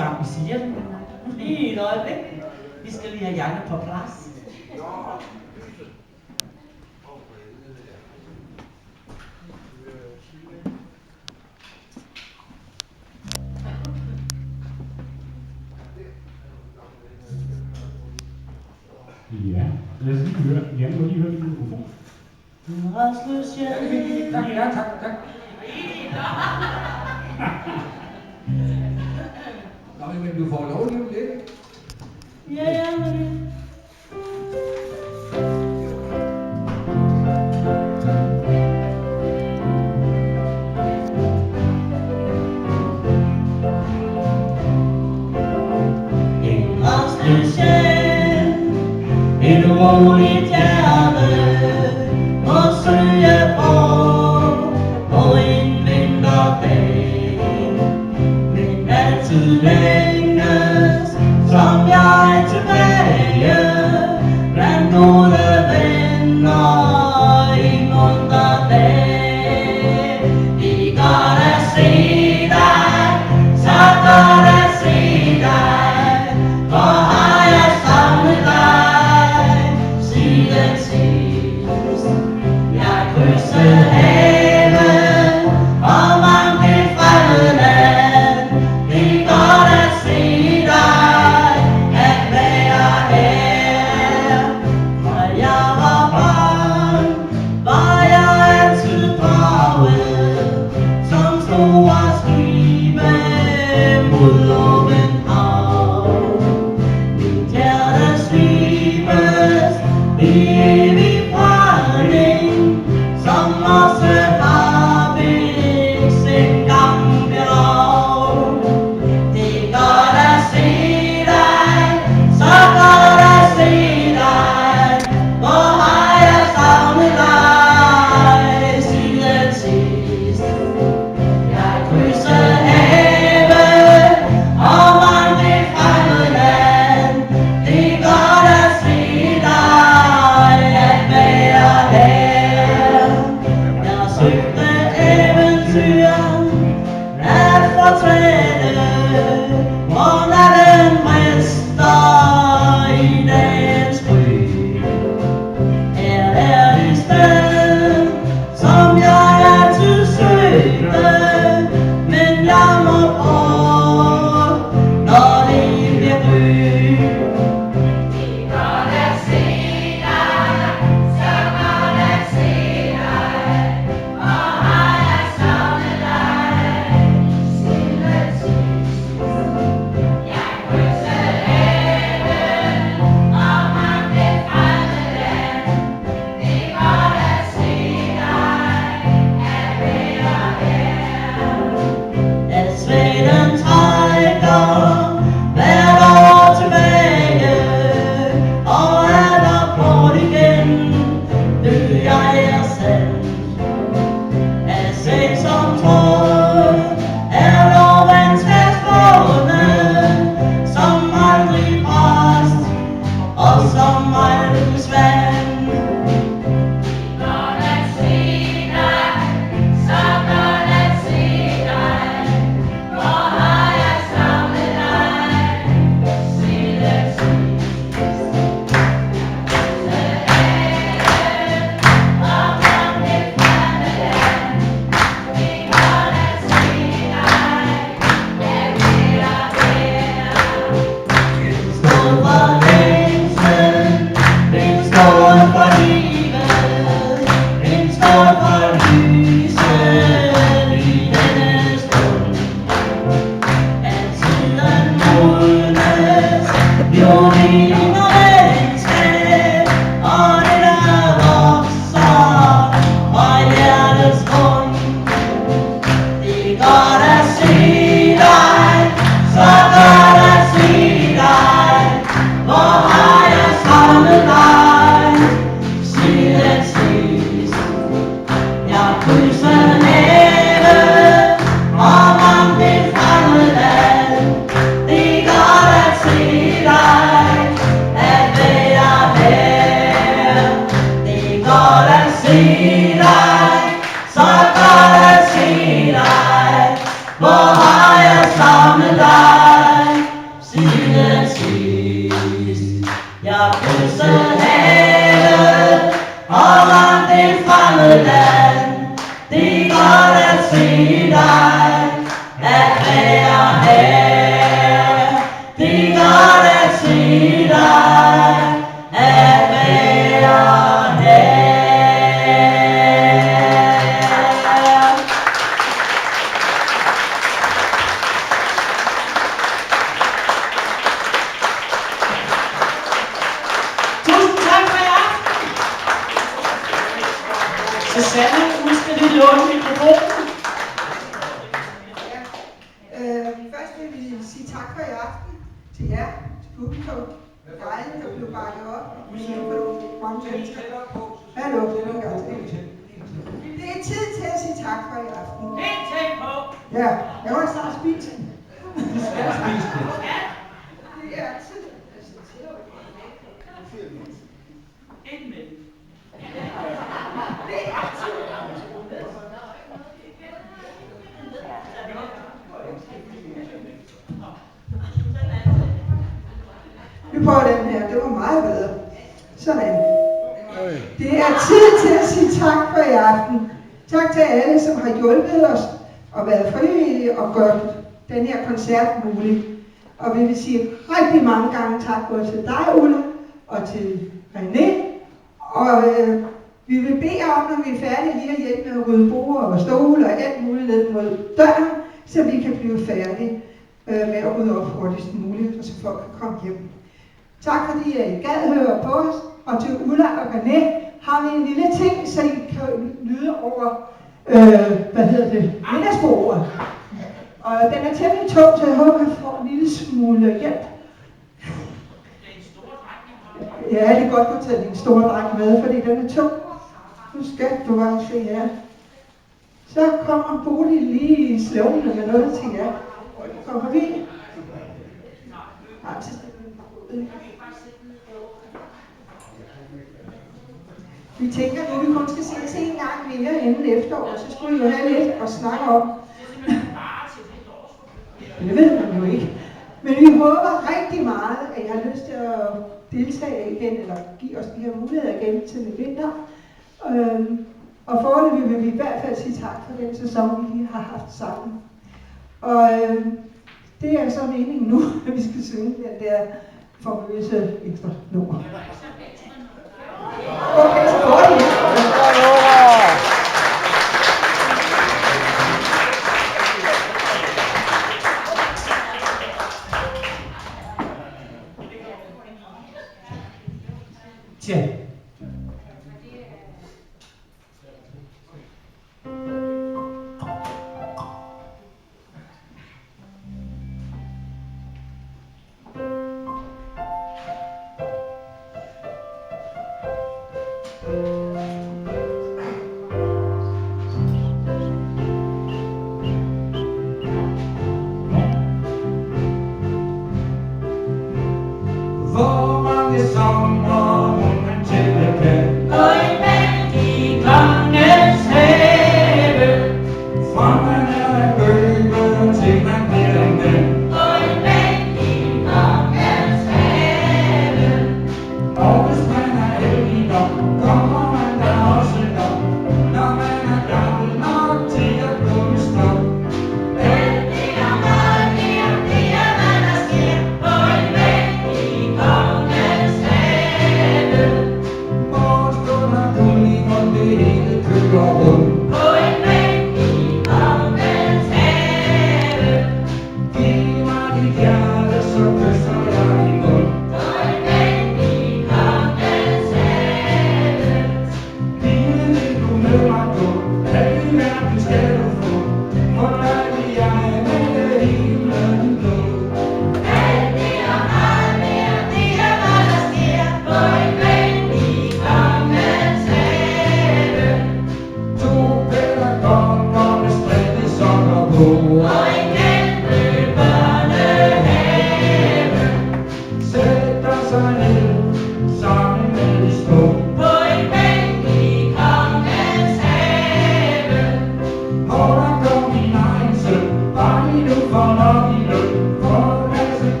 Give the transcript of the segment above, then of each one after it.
Som vi siger, lige et øjeblik. Vi skal lige have hjernen på plads. Ja, lad os lige høre. Jan, må lige høre din mikrofon. Rastløs Jan. Tak, ja, tak. Nå, men du får lov lige om lidt. Ja, men... En rastløs Jan, et roligt hjerte, må søge på en vinterdag, men altid længes som jeg tilbage blandt nogle venner i munter dag. Det er godt at se dig, så godt at se dig, hvor har jeg savnet dig siden krydset havet og ramt et fremmed land. Det er godt at se dig, at være her. Det er godt at se dig, at være her. Tusind tak for i aften. Susanne, nu skal vi låne mikrofonen. Først vil vi sige tak for i aften til jer, til publikum. Dejligt, der blev bakket op. Mange mennesker. Hallo, det er tid til at sige tak for i aften. Helt tæt på. Ja, jeg var snart spise. Du skal spise det. Det er tid. Ind med. Det er tid. Vi prøver den her, det var meget bedre. Sådan. Det er tid til at sige tak for i aften. Tak til alle, som har hjulpet os og været frivillige og gjort den her koncert mulig. Og vi vil sige rigtig mange gange tak både til dig, Ulla, og til René. Og vi vil bede om, når vi er færdige, lige at hjælpe med at rydde bord og stole og alt muligt ned mod døren, så vi kan blive færdige med at rydde op hurtigst muligt, så folk kan komme hjem. Tak fordi I gad høre på os, og til Ulla og René har vi en lille ting, så I kan lyde over, middagsbordet. Og den er temmelig tung, så jeg håber, at I får en lille smule hjælp. Ja, det er godt at tage din store dreng med, fordi den er tung. Nu skal du bare se her. Så kommer Bodil lige slævende med noget til jer. Kom forbi. Vi tænker nu, at vi kun skal ses en gang mere inden efterår, så skulle vi jo have lidt at snakke om. Det ved man jo ikke. Men vi håber rigtig meget, at I har lyst til at deltage igen, eller give os de her muligheder igen til vinter. Og foreløbig vil vi i hvert fald sige tak for den sæson, vi lige har haft sammen. Og det er så meningen nu, at vi skal synge den der famøse ekstra nummer. Okay, så går det. Tja. Hvor mange sommer hun kan tælle kan. Og en mand i kongens have. Fremmen er gøbet til man bliver en den. Og en mand i kongens have. Og hvis man er heldig nok, kommer man der også nok. Når man er gammel nok til at kunne stå. Heldig og meget mere, det er hvad der sker. Og en mand i kongens have.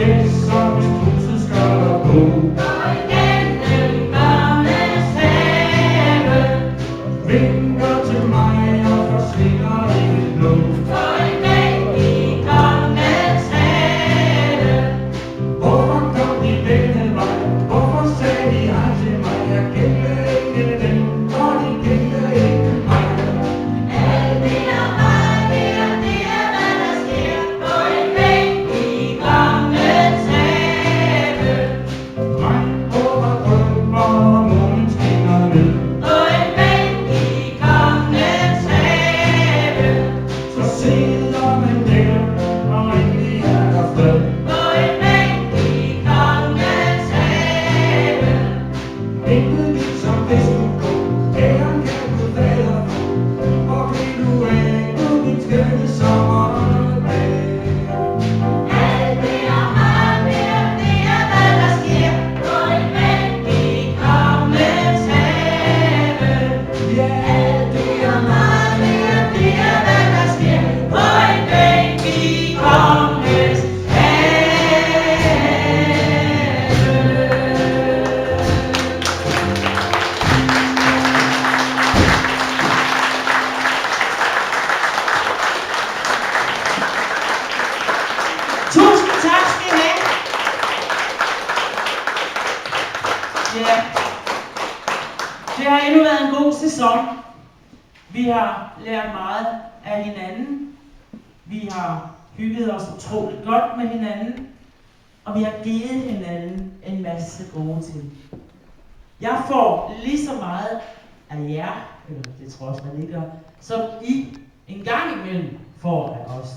det, som hvis huset skal gå. Går igennem børnenes have. Vinker til mig og forsvinder i det blå. Går en bænk i kongens have. Hvorfor kom de denne vej? Hvorfor sagde de ej til mig? Jeg kendte ikke dem, og de kendte ikke mig. Alt minder mig mere, det er hvad der sker. På en bænk i kongens have. Mig håber drømmer, og månen skinner ned. På en bænk i kongens have. Så sidder man der, og egentlig er der fred. På en bænk i kongens have. Intet liv som det skulle gå, æren kan Gud fader få. Hvor blev du af, du min skønne sommerdag? Alt minder mig mere, det er hvad der sker. På en bænk i kongens have. Ja, Alt minder mig mere, det er hvad der sker. På en bænk i kongens have. Tusind tak skal I have. Ja, det har endnu været en god sæson. Vi har lært meget af hinanden. Vi har hygget os utroligt godt med hinanden. Og vi har givet hinanden en masse gode ting. Jeg får lige så meget af jer, eller det tror jeg også, man ikke gør, som I en gang imellem får af os.